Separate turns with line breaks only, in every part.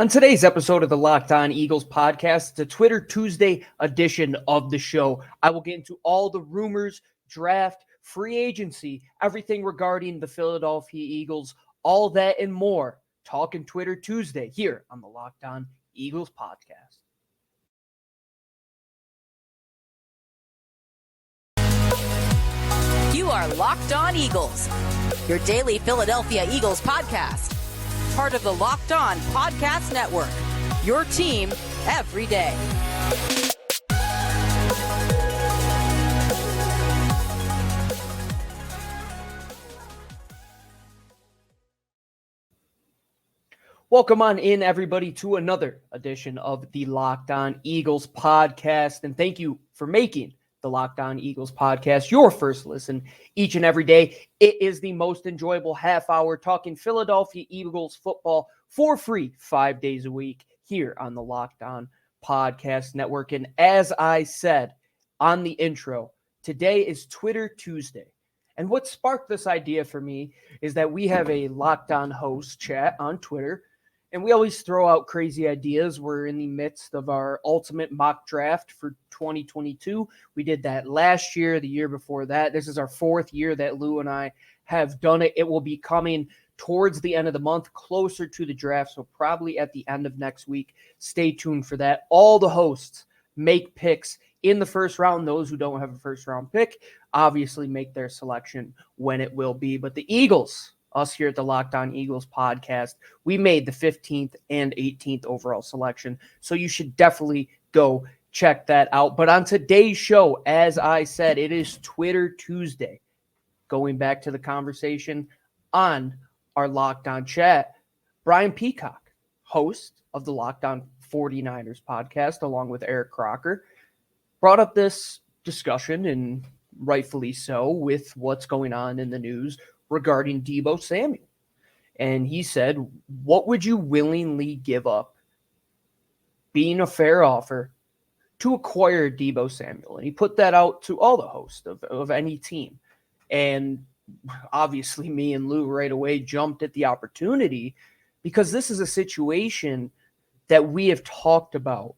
On today's episode of the Locked On Eagles podcast, the Twitter Tuesday edition of the show, I will get into all the rumors, draft, free agency, everything regarding the Philadelphia Eagles, all that and more. Talking Twitter Tuesday here on the Locked On Eagles podcast.
You are Locked On Eagles, your daily Philadelphia Eagles podcast. Part of the Locked On Podcast Network, your team every day.
Welcome on in, everybody, to another edition of the Locked On Eagles podcast. And thank you for making the Locked On Eagles podcast your first listen each and every day. It is the most enjoyable half hour talking Philadelphia Eagles football for free 5 days a week here on the Locked On Podcast Network. And as I said on the intro, today is Twitter Tuesday. And what sparked this idea for me is that we have a Locked On host chat on Twitter, and we always throw out crazy ideas. We're in the midst of our ultimate mock draft for 2022. We did that last year, the year before that. This is our fourth year that Lou and I have done it. It will be coming towards the end of the month, closer to the draft, so probably at the end of next week. Stay tuned for that. All the hosts make picks in the first round. Those who don't have a first-round pick obviously make their selection when it will be. But the Eagles, us here at the Locked On Eagles podcast, we made the 15th and 18th overall selection, so you should definitely go check that out. But on today's show, as I said, it is Twitter Tuesday. Going back to the conversation on our Locked On chat, Brian Peacock, host of the Locked On 49ers podcast, along with Eric Crocker, brought up this discussion, and rightfully so, with what's going on in the news regarding Deebo Samuel. And he said, what would you willingly give up, being a fair offer, to acquire Deebo Samuel? And he put that out to all the hosts of any team. And obviously me and Lou right away jumped at the opportunity, because this is a situation that we have talked about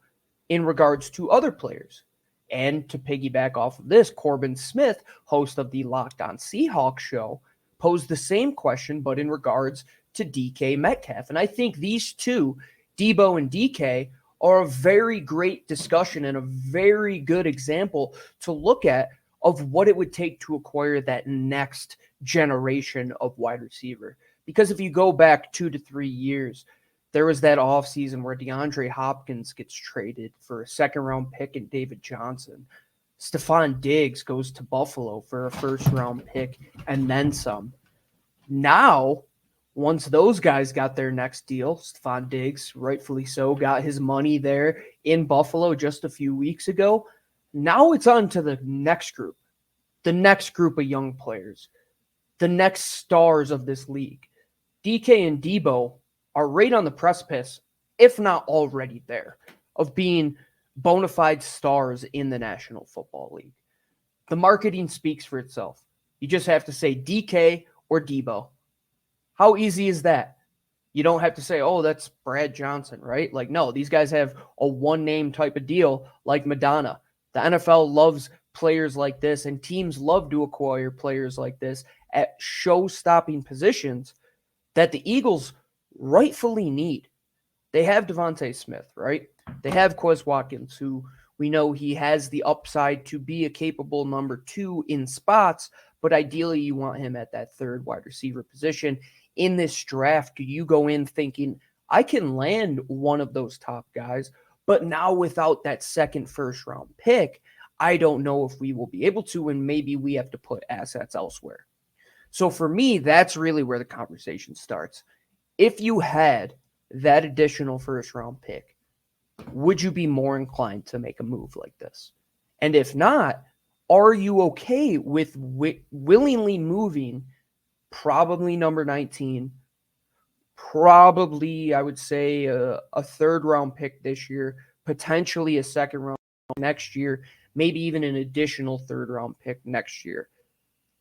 in regards to other players. And to piggyback off of this, Corbin Smith, host of the Locked On Seahawks show, posed the same question, but in regards to DK Metcalf. And I think these two, Deebo and DK, are a very great discussion and a very good example to look at of what it would take to acquire that next generation of wide receiver. Because if you go back 2 to 3 years, there was that offseason where DeAndre Hopkins gets traded for a second-round pick and David Johnson. Stephon Diggs goes to Buffalo for a first-round pick and then some. Now, once those guys got their next deal, Stephon Diggs, rightfully so, got his money there in Buffalo just a few weeks ago. Now it's on to the next group of young players, the next stars of this league. DK and Deebo are right on the precipice, if not already there, of being bona fide stars in the National Football League. The marketing speaks for itself. You just have to say DK or Deebo. How easy is that? You don't have to say, oh, that's Brad Johnson, right? Like, no, these guys have a one-name type of deal like Madonna. The NFL loves players like this, and teams love to acquire players like this at show-stopping positions that the Eagles rightfully need. They have Devontae Smith, right? They have Quez Watkins, who we know he has the upside to be a capable number 2 in spots, but ideally you want him at that third wide receiver position. In this draft, do you go in thinking, I can land one of those top guys, but now without that second first-round pick, I don't know if we will be able to, and maybe we have to put assets elsewhere. So for me, that's really where the conversation starts. If you had that additional first-round pick, would you be more inclined to make a move like this? And if not, are you okay with willingly moving probably number 19, probably, I would say, a third-round pick this year, potentially a second-round next year, maybe even an additional third-round pick next year.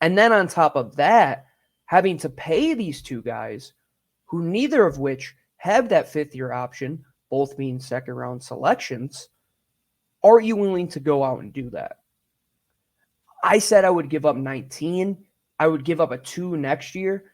And then on top of that, having to pay these two guys, who neither of which have that fifth-year option, both being second-round selections, are you willing to go out and do that? I said I would give up 19. I would give up a 2 next year.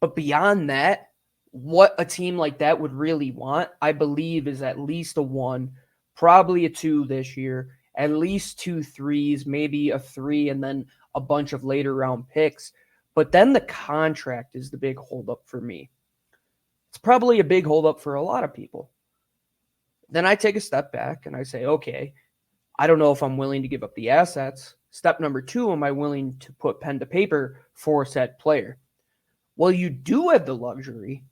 But beyond that, what a team like that would really want, I believe, is at least a 1, probably a 2 this year, at least 2 3s, maybe a 3, and then a bunch of later round picks. But then the contract is the big holdup for me. It's probably a big holdup for a lot of people. Then I take a step back and I say, okay, I don't know if I'm willing to give up the assets. Step number 2, am I willing to put pen to paper for said player? Well, you do have the luxury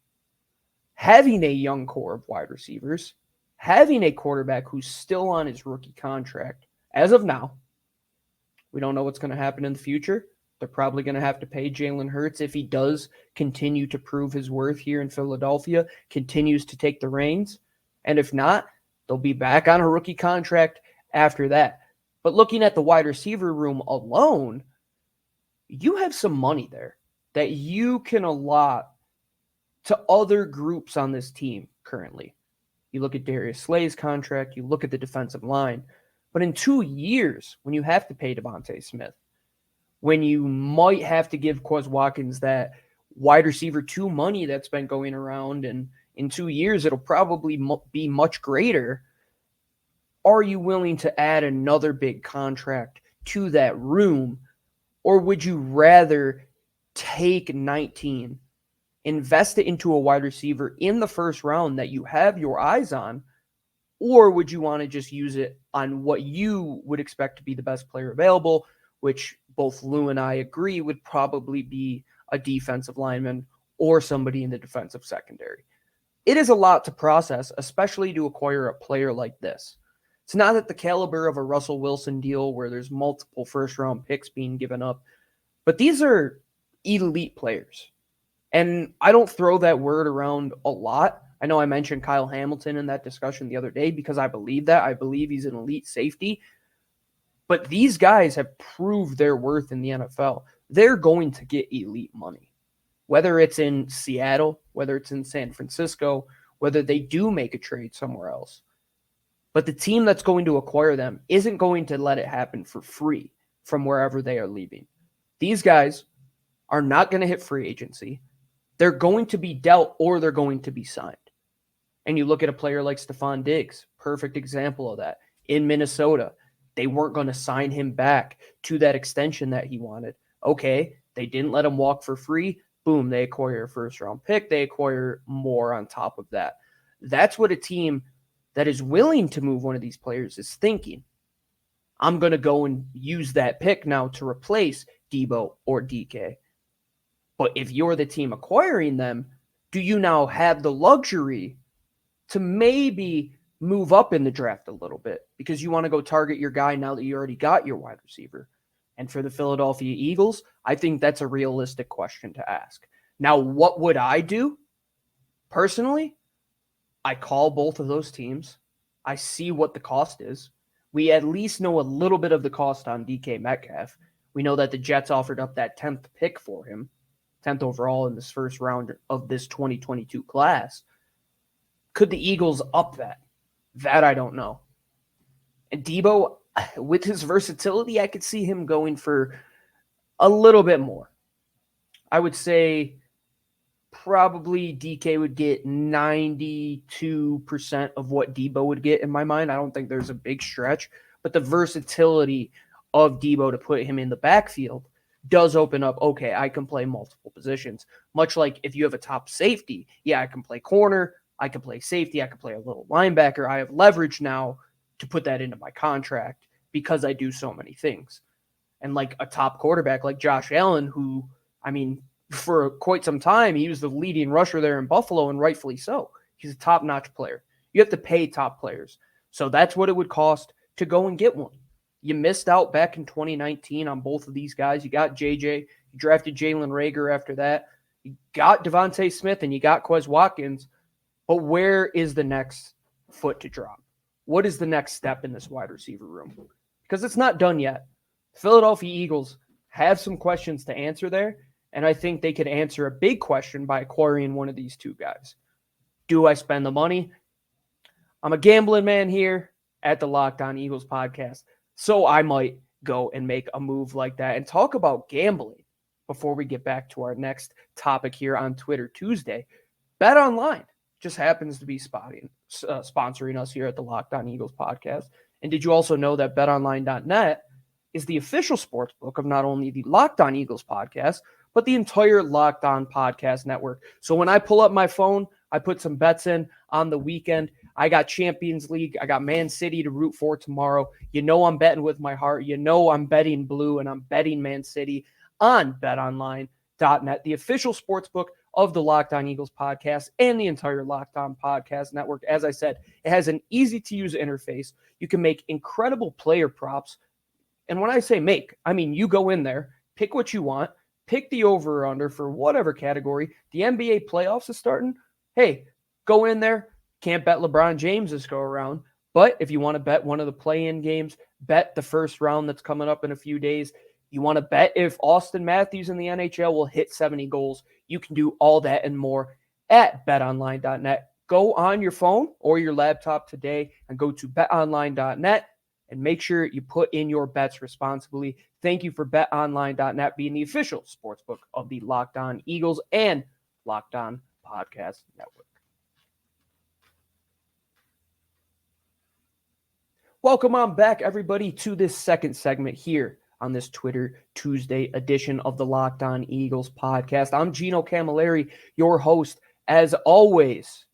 having a young core of wide receivers, having a quarterback who's still on his rookie contract as of now. We don't know what's going to happen in the future. They're probably going to have to pay Jalen Hurts if he does continue to prove his worth here in Philadelphia, continues to take the reins. And if not, they'll be back on a rookie contract after that. But looking at the wide receiver room alone, you have some money there that you can allot to other groups on this team currently. You look at Darius Slay's contract, you look at the defensive line. But in 2 years, when you have to pay Devontae Smith, when you might have to give Quez Watkins that wide receiver 2 money that's been going around, and in 2 years, it'll probably be much greater. Are you willing to add another big contract to that room? Or would you rather take 19, invest it into a wide receiver in the first round that you have your eyes on? Or would you want to just use it on what you would expect to be the best player available, which both Lou and I agree would probably be a defensive lineman or somebody in the defensive secondary? It is a lot to process, especially to acquire a player like this. It's not at the caliber of a Russell Wilson deal where there's multiple first-round picks being given up, but these are elite players. And I don't throw that word around a lot. I know I mentioned Kyle Hamilton in that discussion the other day because I believe that. I believe he's an elite safety. But these guys have proved their worth in the NFL. They're going to get elite money. Whether it's in Seattle, whether it's in San Francisco, whether they do make a trade somewhere else. But the team that's going to acquire them isn't going to let it happen for free from wherever they are leaving. These guys are not going to hit free agency. They're going to be dealt or they're going to be signed. And you look at a player like Stephon Diggs, perfect example of that. In Minnesota, they weren't going to sign him back to that extension that he wanted. Okay, they didn't let him walk for free. Boom, they acquire a first-round pick. They acquire more on top of that. That's what a team that is willing to move one of these players is thinking. I'm going to go and use that pick now to replace Debo or DK. But if you're the team acquiring them, do you now have the luxury to maybe move up in the draft a little bit because you want to go target your guy now that you already got your wide receiver? And for the Philadelphia Eagles, I think that's a realistic question to ask. Now, what would I do? Personally, I call both of those teams. I see what the cost is. We at least know a little bit of the cost on DK Metcalf. We know that the Jets offered up that 10th pick for him, 10th overall in this first round of this 2022 class. Could the Eagles up that? That I don't know. And Debo, with his versatility, I could see him going for a little bit more. I would say probably DK would get 92% of what Debo would get in my mind. I don't think there's a big stretch, but the versatility of Debo to put him in the backfield does open up, okay, I can play multiple positions. Much like if you have a top safety, yeah, I can play corner, I can play safety, I can play a little linebacker. I have leverage now to put that into my contract because I do so many things. And like a top quarterback like Josh Allen, who, I mean, for quite some time, he was the leading rusher there in Buffalo, and rightfully so. He's a top-notch player. You have to pay top players. So that's what it would cost to go and get one. You missed out back in 2019 on both of these guys. You got JJ. You drafted Jalen Reagor after that. You got Devontae Smith, and you got Quez Watkins. But where is the next foot to drop? What is the next step in this wide receiver room? Because it's not done yet. Philadelphia Eagles have some questions to answer there, and I think they could answer a big question by acquiring one of these two guys. Do I spend the money? I'm a gambling man here at the Locked On Eagles podcast, so I might go and make a move like that and talk about gambling before we get back to our next topic here on Twitter Tuesday. Bet Online just happens to be sponsoring us here at the Locked On Eagles podcast. And did you also know that betonline.net is the official sports book of not only the Locked On Eagles podcast, but the entire Locked On podcast network? So when I pull up my phone, I put some bets in on the weekend. I got Champions League. I got Man City to root for tomorrow. You know I'm betting with my heart. You know I'm betting blue, and I'm betting Man City on betonline.net, the official sports book of the Locked On Eagles podcast and the entire Locked On podcast network. As I said, it has an easy-to-use interface. You can make incredible player props. And when I say make, I mean you go in there, pick what you want, pick the over or under for whatever category. The NBA playoffs is starting. Hey, go in there. Can't bet LeBron James this go around. But if you want to bet one of the play-in games, bet the first round that's coming up in a few days. You want to bet if Austin Matthews in the NHL will hit 70 goals. You can do all that and more at betonline.net. Go on your phone or your laptop today and go to betonline.net and make sure you put in your bets responsibly. Thank you for betonline.net being the official sportsbook of the Locked On Eagles and Locked On Podcast Network. Welcome on back, everybody, to this second segment here on this Twitter Tuesday edition of the Locked On Eagles podcast. I'm Gino Camilleri, your host, as always,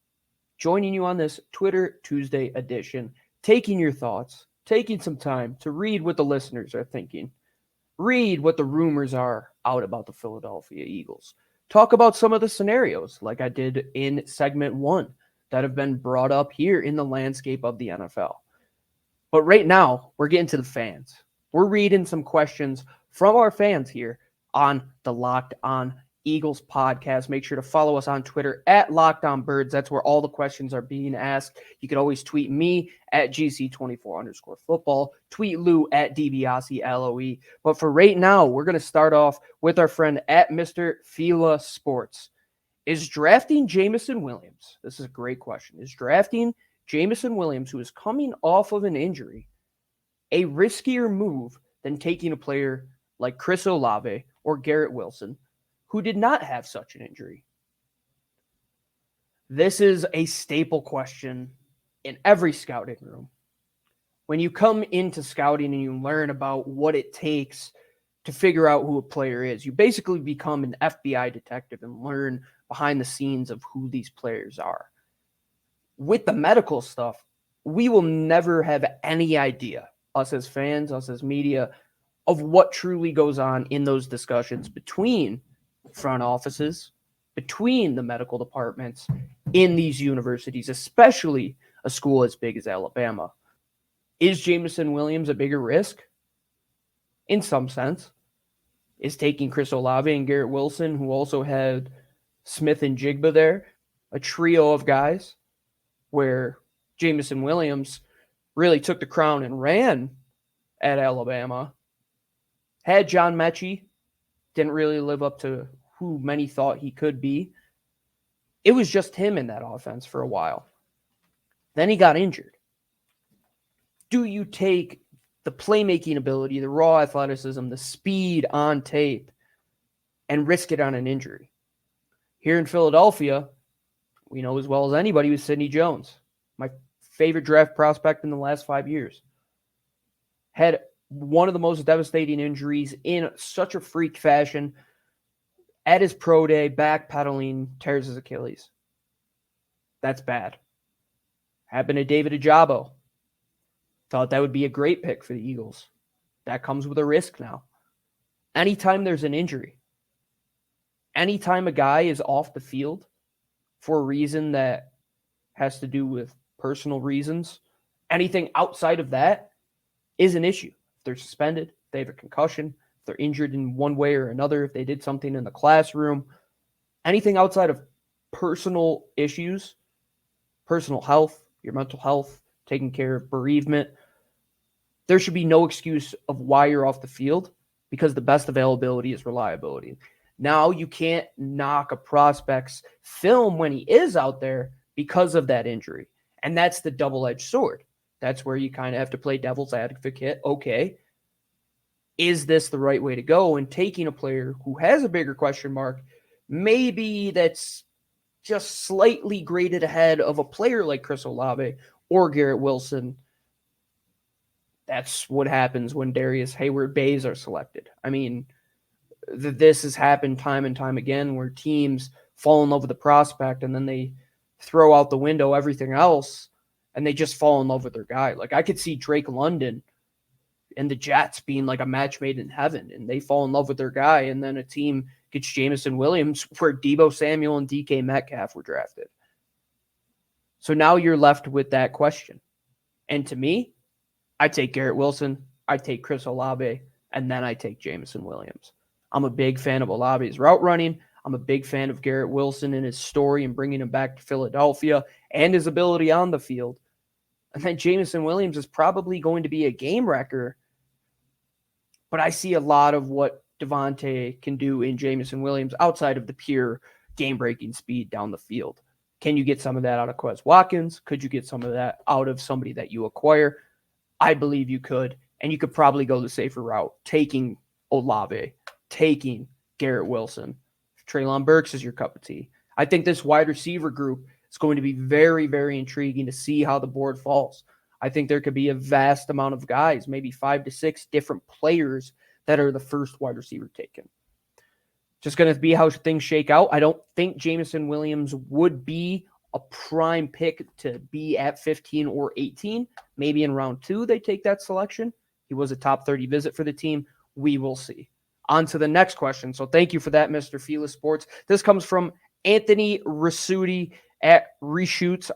joining you on this Twitter Tuesday edition, taking your thoughts, taking some time to read what the listeners are thinking, read what the rumors are out about the Philadelphia Eagles, talk about some of the scenarios like I did in segment 1 that have been brought up here in the landscape of the NFL. But right now, we're getting to the fans. We're reading some questions from our fans here on the Locked On Eagles podcast. Make sure to follow us on Twitter at Locked On Birds. That's where all the questions are being asked. You can always tweet me at GC24_football. Tweet Lou at DiBiase LOE. But for right now, we're going to start off with our friend at Mr. Fila Sports. Is drafting Jamison Williams, this is a great question, is drafting Jamison Williams, who is coming off of an injury, a riskier move than taking a player like Chris Olave or Garrett Wilson, who did not have such an injury? This is a staple question in every scouting room. When you come into scouting and you learn about what it takes to figure out who a player is, you basically become an FBI detective and learn behind the scenes of who these players are. With the medical stuff, we will never have any idea, us as fans, us as media, of what truly goes on in those discussions between front offices, between the medical departments in these universities, especially a school as big as Alabama. Is Jamison Williams a bigger risk? In some sense. Is taking Chris Olave and Garrett Wilson, who also had Smith and Jigba there, a trio of guys, where Jamison Williams really took the crown and ran at Alabama, had John Mechie, didn't really live up to who many thought he could be. It was just him in that offense for a while. Then he got injured. Do you take the playmaking ability, the raw athleticism, the speed on tape, and risk it on an injury? Here in Philadelphia, we know as well as anybody was Sidney Jones, my favorite draft prospect in the last 5 years. Had one of the most devastating injuries in such a freak fashion at his pro day, backpedaling, tears his Achilles. That's bad. Happened to David Ojabo. Thought that would be a great pick for the Eagles. That comes with a risk now. Anytime there's an injury, anytime a guy is off the field for a reason that has to do with personal reasons, anything outside of that is an issue. If they're suspended, if they have a concussion, if they're injured in one way or another, if they did something in the classroom, anything outside of personal issues, personal health, your mental health, taking care of bereavement, there should be no excuse of why you're off the field, because the best availability is reliability. Now you can't knock a prospect's film when he is out there because of that injury. And that's the double-edged sword. That's where you kind of have to play devil's advocate. Okay, is this the right way to go? And taking a player who has a bigger question mark, maybe that's just slightly graded ahead of a player like Chris Olave or Garrett Wilson. That's what happens when Darius Hayward-Bays are selected. I mean, this has happened time and time again where teams fall in love with the prospect and then they throw out the window everything else and they just fall in love with their guy. Like, I could see Drake London and the Jets being like a match made in heaven, and they fall in love with their guy, and then a team gets Jamison Williams where Deebo Samuel and DK Metcalf were drafted. So now you're left with that question. And to me, I take Garrett Wilson, I take Chris Olave, and then I take Jamison Williams. I'm a big fan of Olave's route running. I'm a big fan of Garrett Wilson and his story and bringing him back to Philadelphia and his ability on the field. And then Jamison Williams is probably going to be a game wrecker. But I see a lot of what Devontae can do in Jamison Williams outside of the pure game-breaking speed down the field. Can you get some of that out of Quez Watkins? Could you get some of that out of somebody that you acquire? I believe you could. And you could probably go the safer route, taking Olave, taking Garrett Wilson. Treylon Burks is your cup of tea. I think this wide receiver group is going to be very, very intriguing to see how the board falls. I think there could be a vast amount of guys, maybe 5 to 6 different players that are the first wide receiver taken. Just going to be how things shake out. I don't think Jamison Williams would be a prime pick to be at 15 or 18. Maybe in round 2 they take that selection. He was a top 30 visit for the team. We will see. On to the next question. So thank you for that, Mr. Fila Sports. This comes from Anthony Ricciuti at Reshoots,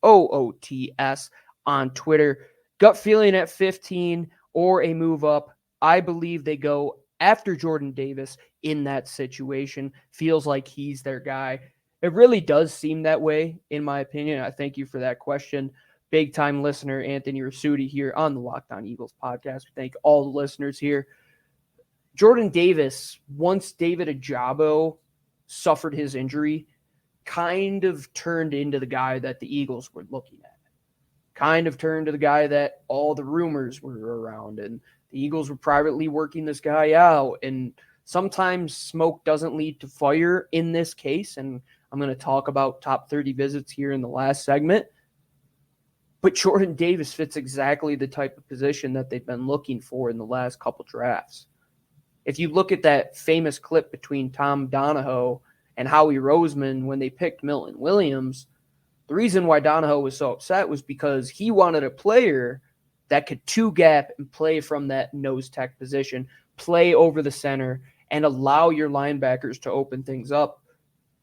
Richoots, on Twitter. Gut feeling at 15 or a move up. I believe they go after Jordan Davis in that situation. Feels like he's their guy. It really does seem that way, in my opinion. I thank you for that question. Big time listener, Anthony Ricciuti here on the Locked On Eagles podcast. We thank all the listeners here. Jordan Davis, once David Ojabo suffered his injury, kind of turned into the guy that the Eagles were looking at. Kind of turned to the guy that all the rumors were around, and the Eagles were privately working this guy out. And sometimes smoke doesn't lead to fire in this case, and I'm going to talk about top 30 visits here in the last segment. But Jordan Davis fits exactly the type of position that they've been looking for in the last couple drafts. If you look at that famous clip between Tom Donahoe and Howie Roseman when they picked Milton Williams, the reason why Donahoe was so upset was because he wanted a player that could two-gap and play from that nose tech position, play over the center, and allow your linebackers to open things up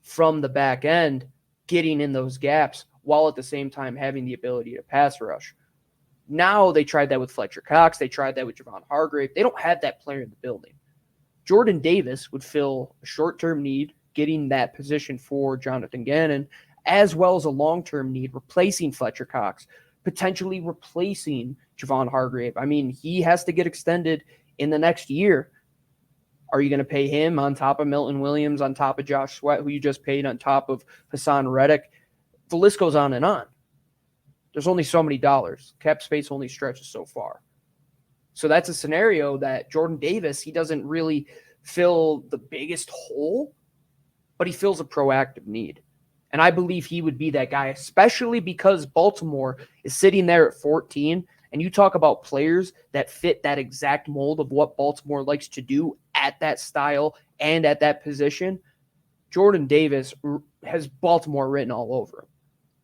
from the back end, getting in those gaps, while at the same time having the ability to pass rush. Now they tried that with Fletcher Cox. They tried that with Javon Hargrave. They don't have that player in the building. Jordan Davis would fill a short-term need, getting that position for Jonathan Gannon, as well as a long-term need, replacing Fletcher Cox, potentially replacing Javon Hargrave. I mean, he has to get extended in the next year. Are you going to pay him on top of Milton Williams, on top of Josh Sweat, who you just paid, on top of Hassan Reddick? The list goes on and on. There's only so many dollars. Cap space only stretches so far. So that's a scenario that Jordan Davis, he doesn't really fill the biggest hole, but he fills a proactive need. And I believe he would be that guy, especially because Baltimore is sitting there at 14. And you talk about players that fit that exact mold of what Baltimore likes to do at that style and at that position. Jordan Davis has Baltimore written all over him.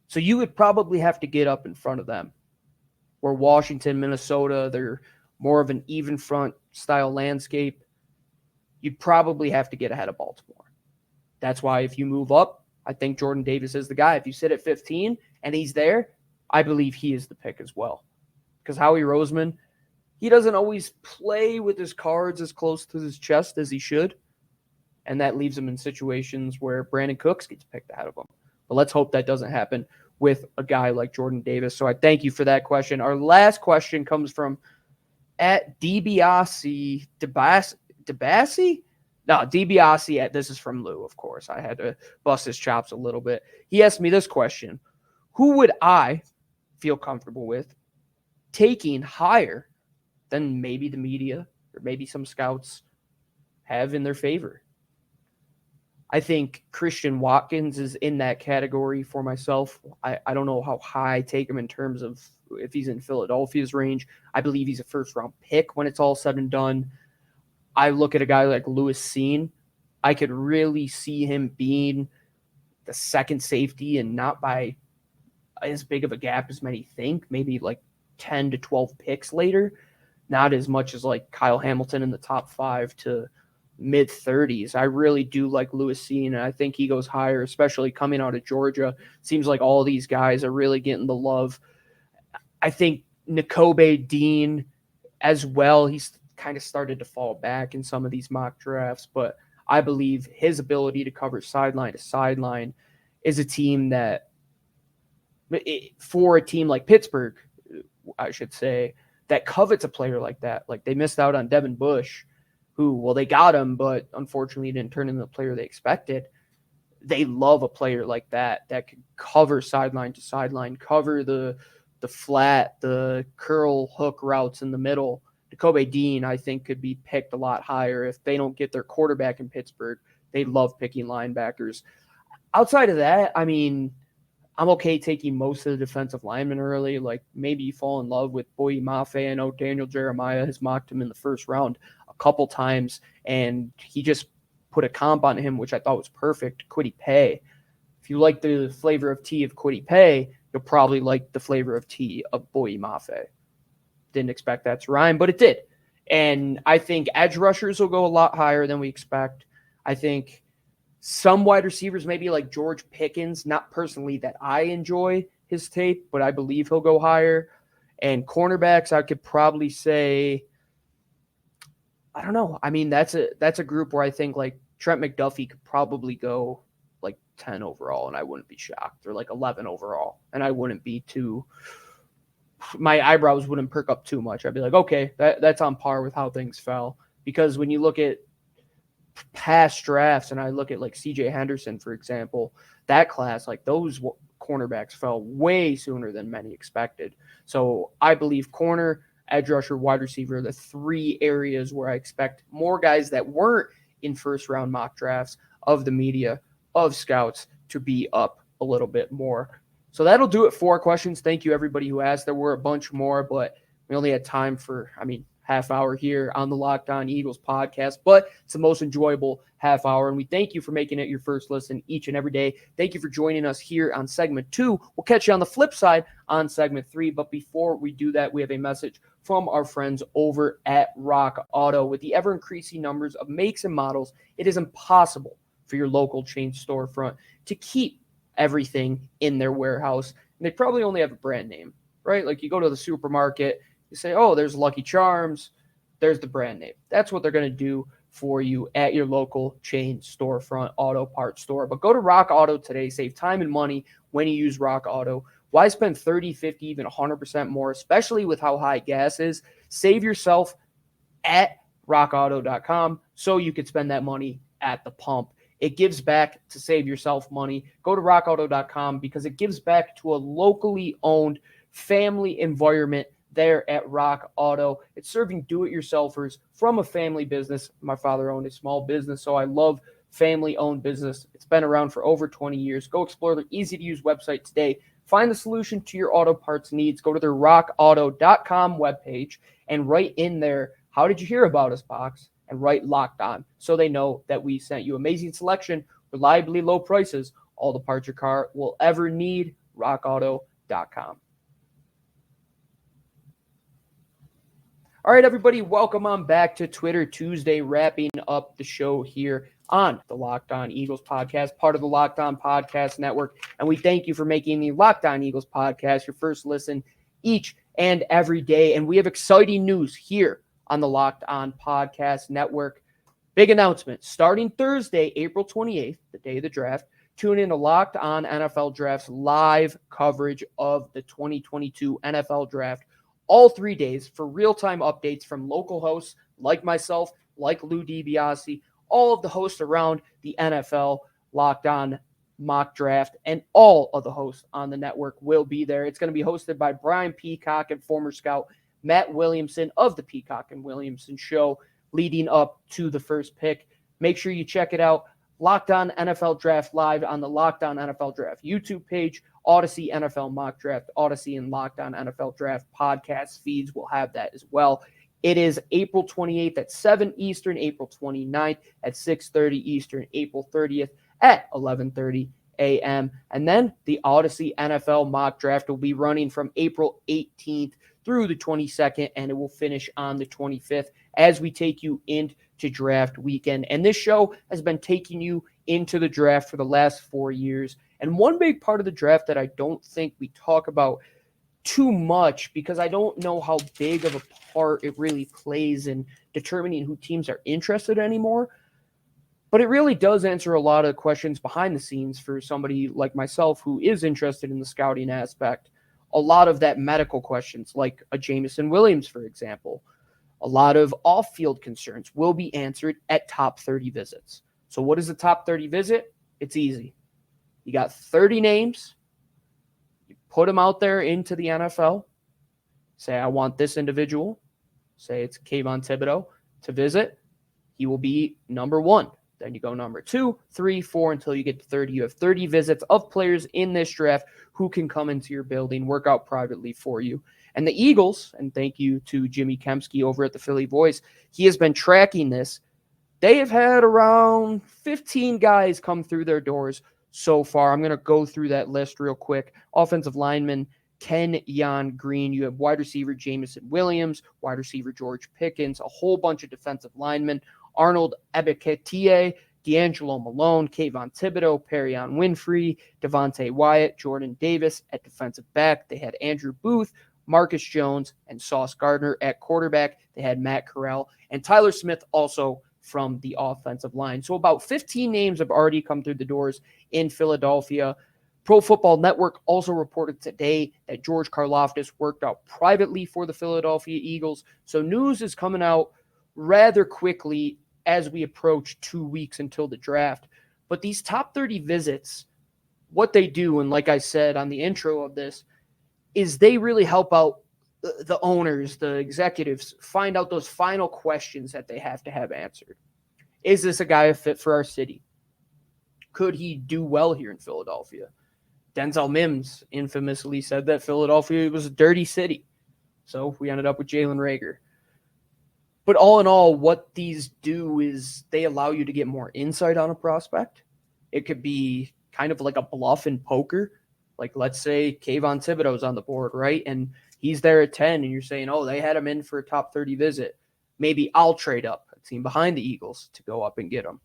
So you would probably have to get up in front of them. Where Washington, Minnesota, they're more of an even front style landscape. You'd probably have to get ahead of Baltimore. That's why if you move up, I think Jordan Davis is the guy. If you sit at 15 and he's there, I believe he is the pick as well. Because Howie Roseman, he doesn't always play with his cards as close to his chest as he should. And that leaves him in situations where Brandon Cooks gets picked ahead of him. But let's hope that doesn't happen with a guy like Jordan Davis. So I thank you for that question. Our last question comes from at DiBiase, DeBassi? No, DiBiase, this is from Lou, of course. I had to bust his chops a little bit. He asked me this question. Who would I feel comfortable with taking higher than maybe the media or maybe some scouts have in their favor? I think Christian Watkins is in that category for myself. I don't know how high I take him in terms of if he's in Philadelphia's range. I believe he's a first-round pick when it's all said and done. I look at a guy like Lewis Cine. I could really see him being the second safety and not by as big of a gap as many think, maybe like 10 to 12 picks later, not as much as like Kyle Hamilton in the top 5 to mid-30s. I really do like Lewis Cine, and I think he goes higher, especially coming out of Georgia. Seems like all these guys are really getting the love. I think Nakobe Dean as well, he's kind of started to fall back in some of these mock drafts, but I believe his ability to cover sideline to sideline is a team that, for a team like Pittsburgh, I should say, that covets a player like that. Like they missed out on Devin Bush, who, well, they got him, but unfortunately didn't turn into the player they expected. They love a player like that could cover sideline to sideline, cover the flat, the curl hook routes in the middle. Nakobe Dean, I think, could be picked a lot higher if they don't get their quarterback in Pittsburgh. They love picking linebackers. Outside of that, I mean, I'm okay taking most of the defensive linemen early. Like maybe you fall in love with Boye Mafe. I know Daniel Jeremiah has mocked him in the first round a couple times, and he just put a comp on him, which I thought was perfect. Kwity Paye. If you like the flavor of tea of Kwity Paye, you'll probably like the flavor of tea of Boye Mafe. Didn't expect that to rhyme, but it did. And I think edge rushers will go a lot higher than we expect. I think some wide receivers, maybe like George Pickens, not personally that I enjoy his tape, but I believe he'll go higher. And cornerbacks, I could probably say, I don't know. I mean, that's a group where I think like Trent McDuffie could probably go like 10 overall, and I wouldn't be shocked, or like 11 overall, and I wouldn't be too, my eyebrows wouldn't perk up too much. I'd be like, okay, that's on par with how things fell. Because when you look at past drafts, and I look at like CJ Henderson, for example, that class, like those cornerbacks fell way sooner than many expected. So I believe corner, edge rusher, wide receiver, the 3 areas where I expect more guys that weren't in first round mock drafts of the media, of scouts, to be up a little bit more. So that'll do it for our questions. Thank you, everybody who asked. There were a bunch more, but we only had time for, half hour here on the Locked On Eagles podcast, but it's the most enjoyable half hour. And we thank you for making it your first listen each and every day. Thank you for joining us here on segment 2. We'll catch you on the flip side on segment 3. But before we do that, we have a message from our friends over at Rock Auto. With the ever-increasing numbers of makes and models, it is impossible for your local chain storefront to keep everything in their warehouse. And they probably only have a brand name, right? Like you go to the supermarket, you say, oh, there's Lucky Charms, there's the brand name. That's what they're going to do for you at your local chain storefront auto parts store. But go to Rock Auto today. Save time and money when you use Rock Auto. Why spend 30, 50, even 100% more, especially with how high gas is? Save yourself at rockauto.com so you could spend that money at the pump. It gives back to save yourself money. Go to rockauto.com because it gives back to a locally owned family environment there at Rock Auto. It's serving do-it-yourselfers from a family business. My father owned a small business, so I love family-owned business. It's been around for over 20 years. Go explore their easy-to-use website today. Find the solution to your auto parts needs. Go to their rockauto.com webpage and write in there, how did you hear about us box? And write Locked On so they know that we sent you. Amazing selection, reliably low prices, all the parts your car will ever need. rockauto.com. All right, everybody, welcome on back to Twitter Tuesday, wrapping up the show here on the Locked On Eagles podcast, part of the Locked On Podcast Network. And we thank you for making the Locked On Eagles podcast your first listen each and every day. And we have exciting news here on the Locked On Podcast Network. Big announcement. Starting Thursday, April 28th, the day of the draft, tune in to Locked On NFL Draft's live coverage of the 2022 NFL Draft all 3 days for real-time updates from local hosts like myself, like Lou DiBiase, all of the hosts around the NFL, Locked On Mock Draft, and all of the hosts on the network will be there. It's going to be hosted by Brian Peacock and former scout Matt Williamson of the Peacock and Williamson Show leading up to the first pick. Make sure you check it out. Locked On NFL Draft live on the Locked On NFL Draft YouTube page, Odyssey NFL Mock Draft, Odyssey and Locked On NFL Draft podcast feeds will have that as well. It is April 28th at 7 Eastern, April 29th at 6:30 Eastern, April 30th at 11:30 a.m. And then the Odyssey NFL Mock Draft will be running from April 18th through the 22nd, and it will finish on the 25th as we take you into draft weekend. And this show has been taking you into the draft for the last 4 years. And one big part of the draft that I don't think we talk about too much, because I don't know how big of a part it really plays in determining who teams are interested in anymore, but it really does answer a lot of questions behind the scenes for somebody like myself who is interested in the scouting aspect. A lot of that medical questions, like a Jamison Williams, for example. A lot of off-field concerns will be answered at top 30 visits. So what is the top 30 visit? It's easy. You got 30 names. You put them out there into the NFL. Say, I want this individual. Say it's Kayvon Thibodeau to visit. He will be number 1. Then you go number 2, 3, 4 until you get to 30. You have 30 visits of players in this draft who can come into your building, work out privately for you. And the Eagles, and thank you to Jimmy Kempski over at the Philly Voice, he has been tracking this. They have had around 15 guys come through their doors so far. I'm going to go through that list real quick. Offensive lineman Kenyon Green. You have wide receiver Jamison Williams, wide receiver George Pickens, a whole bunch of defensive linemen. Arnold Ebiketie, D'Angelo Malone, Kayvon Thibodeau, Perion Winfrey, Devontae Wyatt, Jordan Davis at defensive back. They had Andrew Booth, Marcus Jones, and Sauce Gardner at quarterback. They had Matt Corral and Tyler Smith also from the offensive line. So about 15 names have already come through the doors in Philadelphia. Pro Football Network also reported today that George Karlaftis worked out privately for the Philadelphia Eagles. So news is coming out rather quickly as we approach 2 weeks until the draft. But these top 30 visits, what they do, and like I said on the intro of this, is they really help out the owners, the executives, find out those final questions that they have to have answered. Is this a guy a fit for our city? Could he do well here in Philadelphia? Denzel Mims infamously said that Philadelphia was a dirty city. So we ended up with Jalen Reagor. But all in all, what these do is they allow you to get more insight on a prospect. It could be kind of like a bluff in poker. Like, let's say Kayvon Thibodeau's on the board, right? And he's there at 10, and you're saying, oh, they had him in for a top 30 visit. Maybe I'll trade up a team behind the Eagles to go up and get him.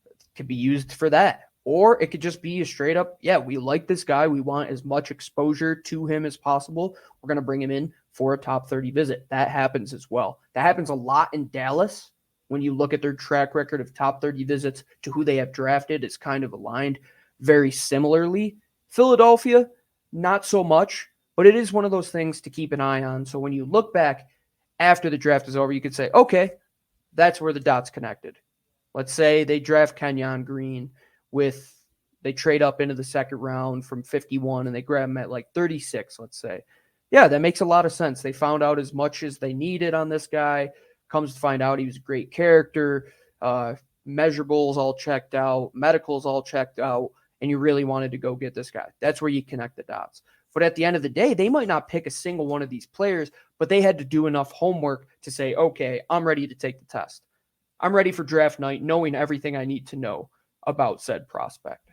It could be used for that. Or it could just be a straight up, yeah, we like this guy. We want as much exposure to him as possible. We're going to bring him in for a top 30 visit. That happens as well. That happens a lot in Dallas. When you look at their track record of top 30 visits to who they have drafted, it's kind of aligned very similarly. Philadelphia, not so much, but it is one of those things to keep an eye on. So when you look back after the draft is over, you could say, okay, that's where the dots connected. Let's say they draft Kenyon Green they trade up into the second round from 51 and they grab him at like 36, let's say. Yeah, that makes a lot of sense. They found out as much as they needed on this guy. Comes to find out he was a great character, measurables all checked out, medicals all checked out, and you really wanted to go get this guy. That's where you connect the dots. But at the end of the day, they might not pick a single one of these players, but they had to do enough homework to say, okay, I'm ready to take the test. I'm ready for draft night, knowing everything I need to know about said prospect.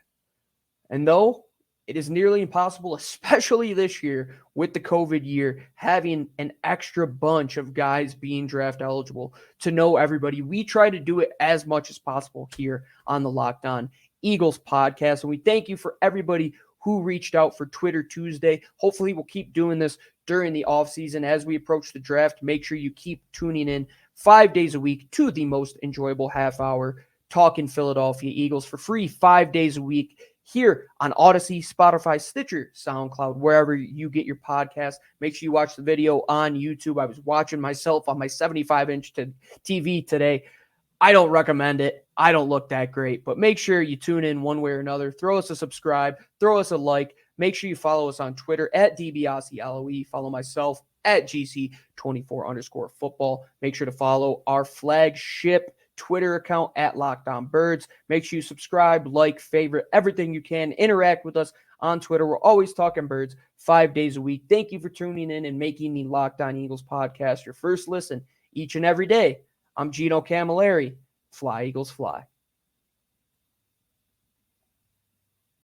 And though it is nearly impossible, especially this year with the COVID year, having an extra bunch of guys being draft eligible to know everybody, we try to do it as much as possible here on the Locked On Eagles podcast. And we thank you for everybody who reached out for Twitter Tuesday. Hopefully we'll keep doing this during the offseason as we approach the draft. Make sure you keep tuning in 5 days a week to the most enjoyable half hour talking Philadelphia Eagles for free 5 days a week here on Odyssey, Spotify, Stitcher, SoundCloud, wherever you get your podcast. Make sure you watch the video on YouTube. I was watching myself on my 75-inch TV today. I don't recommend it. I don't look that great, but make sure you tune in one way or another. Throw us a subscribe, throw us a like. Make sure you follow us on Twitter at DiBiaseLOE. Follow myself at GC24_football. Make sure to follow our flagship Twitter account at Locked On Birds. Make sure you subscribe, like, favorite, everything you can. Interact with us on Twitter. We're always talking birds 5 days a week. Thank you for tuning in and making the Locked On Eagles podcast your first listen each and every day. I'm Gino Camilleri. Fly, Eagles, fly.